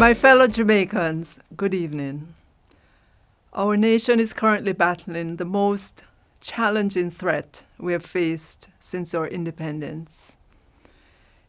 My fellow Jamaicans, good evening. Our nation is currently battling the most challenging threat we have faced since our independence.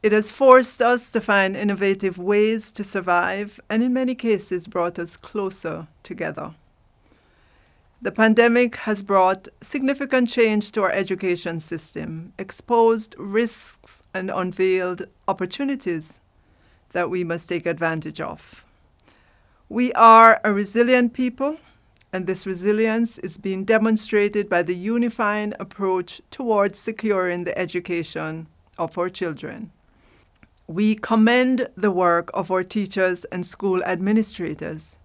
It has forced us to find innovative ways to survive and in many cases brought us closer together. The pandemic has brought significant change to our education system, exposed risks and unveiled opportunities that we must take advantage of. We are a resilient people, and this resilience is being demonstrated by the unifying approach towards securing the education of our children. We commend the work of our teachers and school administrators,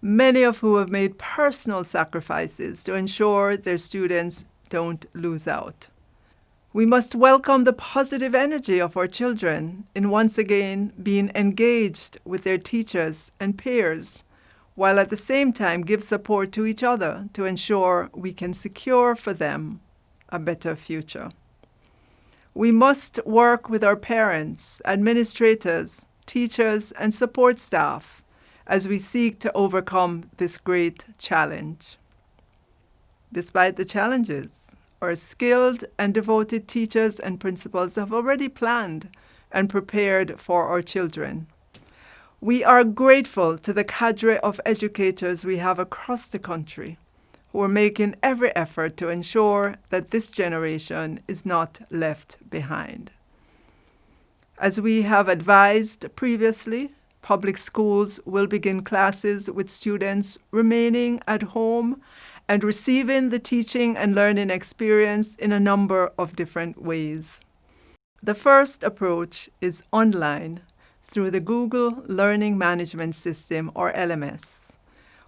many of whom have made personal sacrifices to ensure their students don't lose out. We must welcome the positive energy of our children in once again being engaged with their teachers and peers, while at the same time give support to each other to ensure we can secure for them a better future. We must work with our parents, administrators, teachers, and support staff as we seek to overcome this great challenge. Despite the challenges, our skilled and devoted teachers and principals have already planned and prepared for our children. We are grateful to the cadre of educators we have across the country who are making every effort to ensure that this generation is not left behind. As we have advised previously, public schools will begin classes with students remaining at home and receiving the teaching and learning experience in a number of different ways. The first approach is online through the Google Learning Management System, or LMS.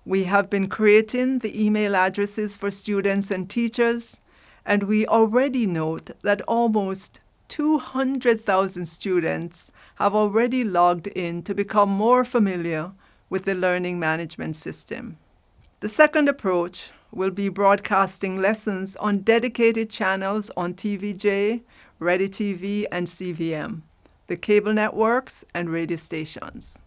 We have been creating the email addresses for students and teachers, and we already note that almost 200,000 students have already logged in to become more familiar with the learning management system. The second approach will be broadcasting lessons on dedicated channels on TVJ, Ready TV, and CVM, the cable networks and radio stations.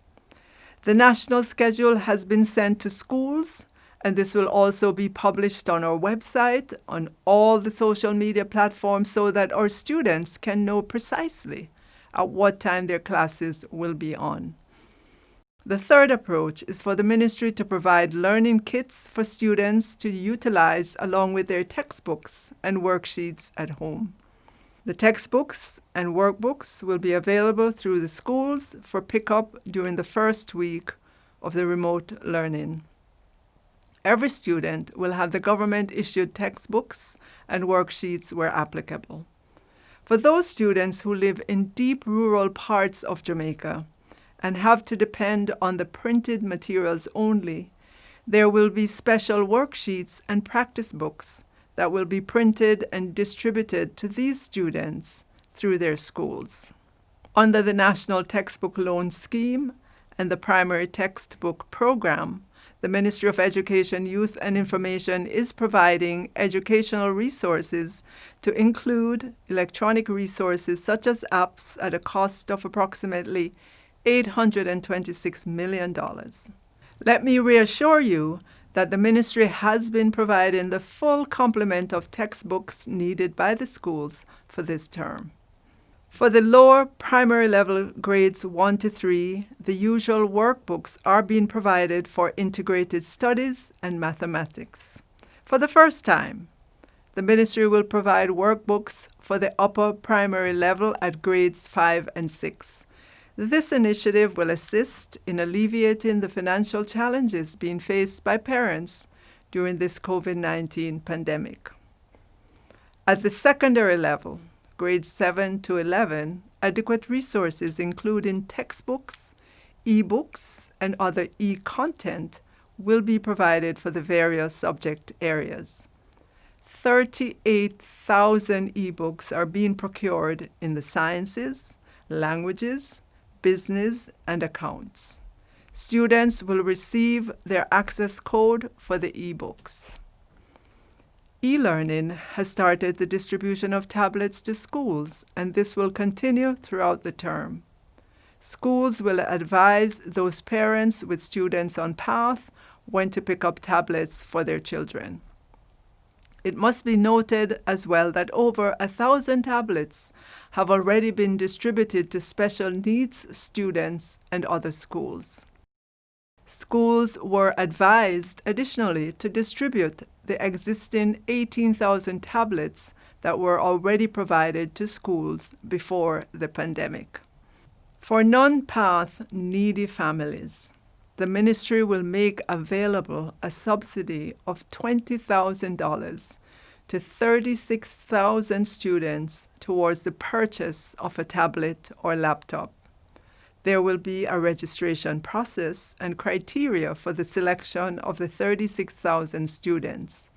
The national schedule has been sent to schools, and this will also be published on our website, on all the social media platforms, so that our students can know precisely at what time their classes will be on. The third approach is for the ministry to provide learning kits for students to utilize along with their textbooks and worksheets at home. The textbooks and workbooks will be available through the schools for pickup during the first week of the remote learning. Every student will have the government-issued textbooks and worksheets where applicable. For those students who live in deep rural parts of Jamaica and have to depend on the printed materials only, there will be special worksheets and practice books that will be printed and distributed to these students through their schools. Under the National Textbook Loan Scheme and the Primary Textbook Program, the Ministry of Education, Youth and Information is providing educational resources to include electronic resources such as apps at a cost of approximately $826 million. Let me reassure you that the ministry has been providing the full complement of textbooks needed by the schools for this term. For the lower primary level grades 1 to 3, the usual workbooks are being provided for integrated studies and mathematics. For the first time, the ministry will provide workbooks for the upper primary level at grades 5 and 6. This initiative will assist in alleviating the financial challenges being faced by parents during this COVID-19 pandemic. At the secondary level, grades 7 to 11, adequate resources including textbooks, e-books, and other e-content will be provided for the various subject areas. 38,000 e-books are being procured in the sciences, languages, business, and accounts. Students will receive their access code for the e-books. E-learning has started the distribution of tablets to schools, and this will continue throughout the term. Schools will advise those parents with students on path when to pick up tablets for their children. It must be noted as well that over 1,000 tablets have already been distributed to special needs students and other schools. Schools were advised additionally to distribute the existing 18,000 tablets that were already provided to schools before the pandemic. For non-PATH needy families, the ministry will make available a subsidy of $20,000 to 36,000 students towards the purchase of a tablet or laptop. There will be a registration process and criteria for the selection of the 36,000 students.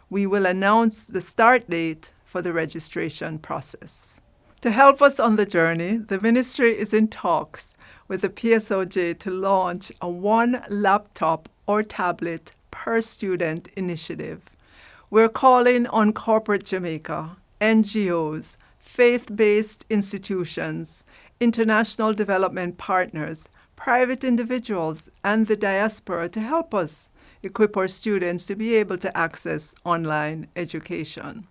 We will announce the start date for the registration process. To help us on the journey, the ministry is in talks with the PSOJ to launch a one laptop or tablet per student initiative. We're calling on corporate Jamaica, NGOs, faith-based institutions, international development partners, private individuals, and the diaspora to help us equip our students to be able to access online education.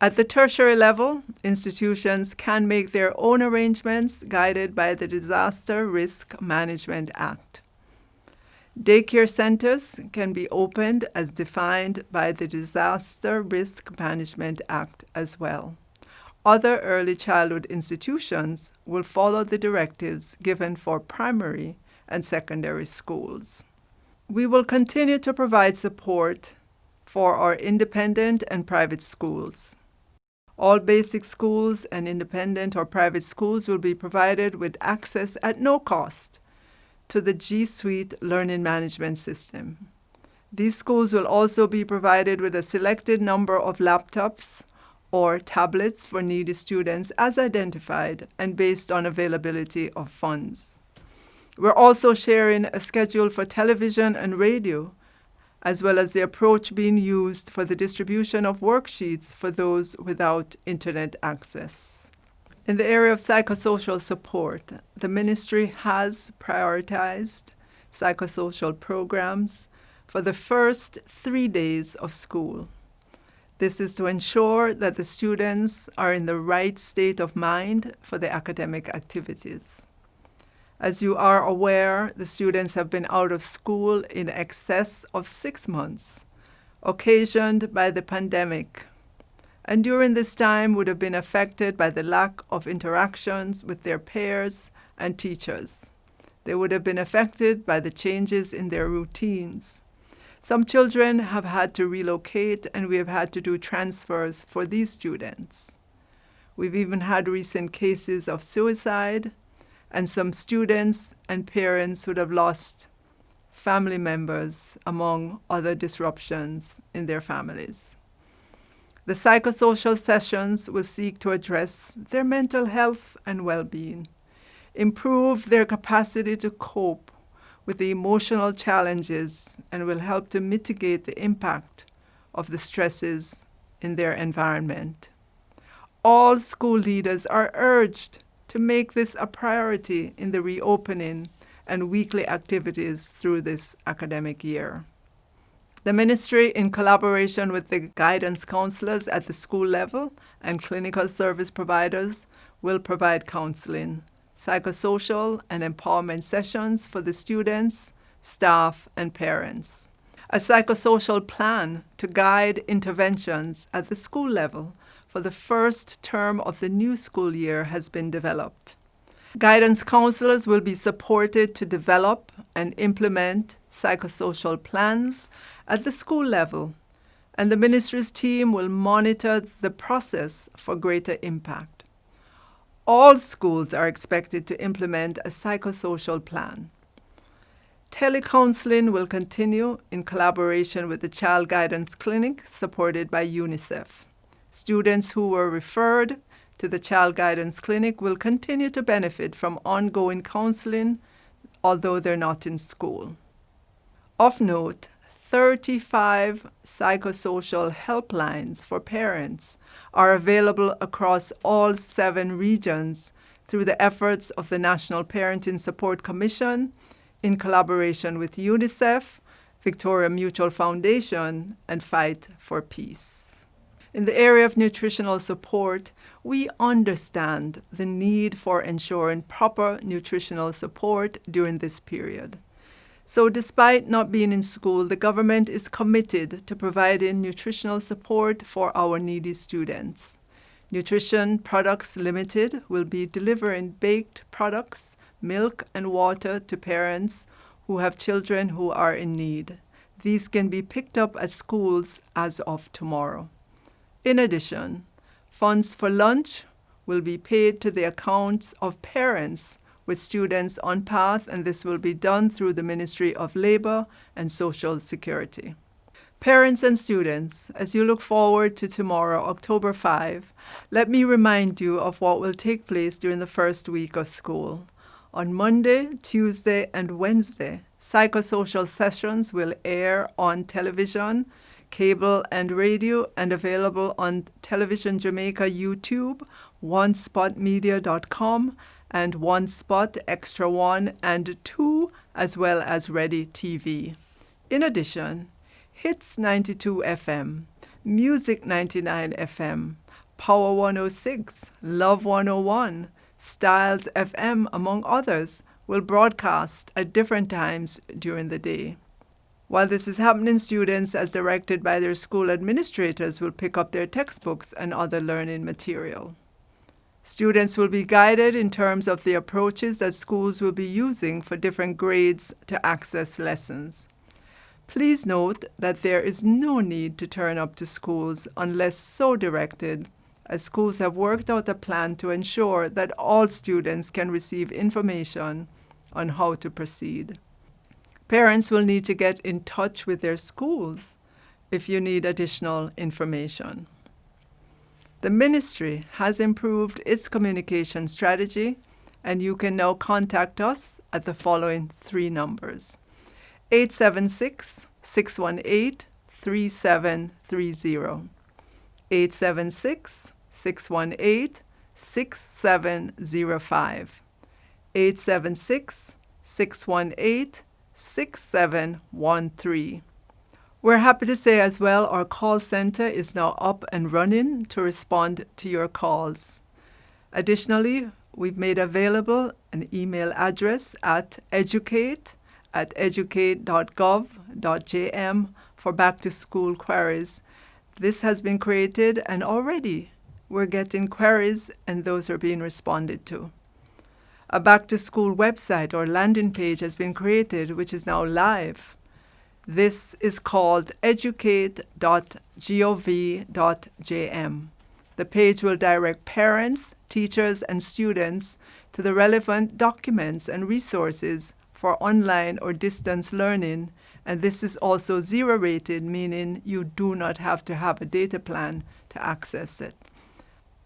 At the tertiary level, institutions can make their own arrangements guided by the Disaster Risk Management Act. Daycare centers can be opened as defined by the Disaster Risk Management Act as well. Other early childhood institutions will follow the directives given for primary and secondary schools. We will continue to provide support for our independent and private schools. All basic schools and independent or private schools will be provided with access at no cost to the G Suite Learning Management System. These schools will also be provided with a selected number of laptops or tablets for needy students as identified and based on availability of funds. We're also sharing a schedule for television and radio, as well as the approach being used for the distribution of worksheets for those without internet access. In the area of psychosocial support, the ministry has prioritized psychosocial programs for the first 3 days of school. This is to ensure that the students are in the right state of mind for the academic activities. As you are aware, the students have been out of school in excess of 6 months, occasioned by the pandemic, and during this time would have been affected by the lack of interactions with their peers and teachers. They would have been affected by the changes in their routines. Some children have had to relocate, and we have had to do transfers for these students. We've even had recent cases of suicide, and some students and parents would have lost family members, among other disruptions in their families. The psychosocial sessions will seek to address their mental health and well-being, improve their capacity to cope with the emotional challenges, and will help to mitigate the impact of the stresses in their environment. All school leaders are urged to make this a priority in the reopening and weekly activities through this academic year. The ministry, in collaboration with the guidance counselors at the school level and clinical service providers, will provide counseling, psychosocial, and empowerment sessions for the students, staff, and parents. A psychosocial plan to guide interventions at the school level for the first term of the new school year has been developed. Guidance counselors will be supported to develop and implement psychosocial plans at the school level, and the ministry's team will monitor the process for greater impact. All schools are expected to implement a psychosocial plan. Telecounseling will continue in collaboration with the Child Guidance Clinic supported by UNICEF. Students who were referred to the Child Guidance Clinic will continue to benefit from ongoing counseling, although they're not in school. Of note, 35 psychosocial helplines for parents are available across all 7 regions through the efforts of the National Parenting Support Commission in collaboration with UNICEF, Victoria Mutual Foundation, and Fight for Peace. In the area of nutritional support, we understand the need for ensuring proper nutritional support during this period. So despite not being in school, the government is committed to providing nutritional support for our needy students. Nutrition Products Limited will be delivering baked products, milk and water to parents who have children who are in need. These can be picked up at schools as of tomorrow. In addition, funds for lunch will be paid to the accounts of parents with students on PATH, and this will be done through the Ministry of Labour and Social Security. Parents and students, as you look forward to tomorrow, October 5, let me remind you of what will take place during the first week of school. On Monday, Tuesday, and Wednesday, psychosocial sessions will air on television, cable, and radio, and available on Television Jamaica YouTube, onespotmedia.com, and One Spot Extra 1 and 2, as well as Ready TV. In addition, Hits 92 FM, Music 99 FM, Power 106, Love 101, Styles FM, among others, will broadcast at different times during the day. While this is happening, students, as directed by their school administrators, will pick up their textbooks and other learning material. Students will be guided in terms of the approaches that schools will be using for different grades to access lessons. Please note that there is no need to turn up to schools unless so directed, as schools have worked out a plan to ensure that all students can receive information on how to proceed. Parents will need to get in touch with their schools if you need additional information. The ministry has improved its communication strategy, and you can now contact us at the following 3 numbers: 876-618-3730, 876-618-6705, 876-618-6713. We're happy to say as well our call center is now up and running to respond to your calls. Additionally, we've made available an email address at educate@educate.gov.jm for back-to-school queries. This has been created, and already we're getting queries, and those are being responded to. A back-to-school website or landing page has been created, which is now live. This is called educate.gov.jm. The page will direct parents, teachers, and students to the relevant documents and resources for online or distance learning, and this is also zero-rated, meaning you do not have to have a data plan to access it.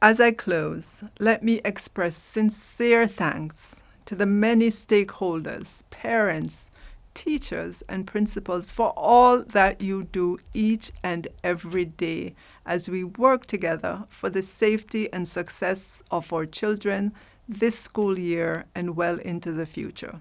As I close, let me express sincere thanks to the many stakeholders, parents, teachers, and principals for all that you do each and every day as we work together for the safety and success of our children this school year and well into the future.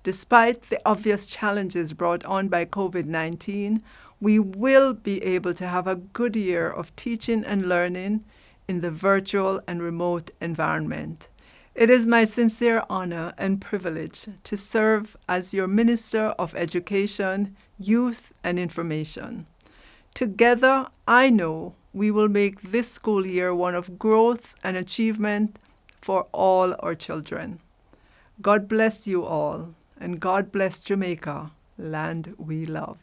Despite the obvious challenges brought on by COVID-19, we will be able to have a good year of teaching and learning in the virtual and remote environment. It is my sincere honor and privilege to serve as your Minister of Education, Youth and Information. Together, I know we will make this school year one of growth and achievement for all our children. God bless you all, and God bless Jamaica, land we love.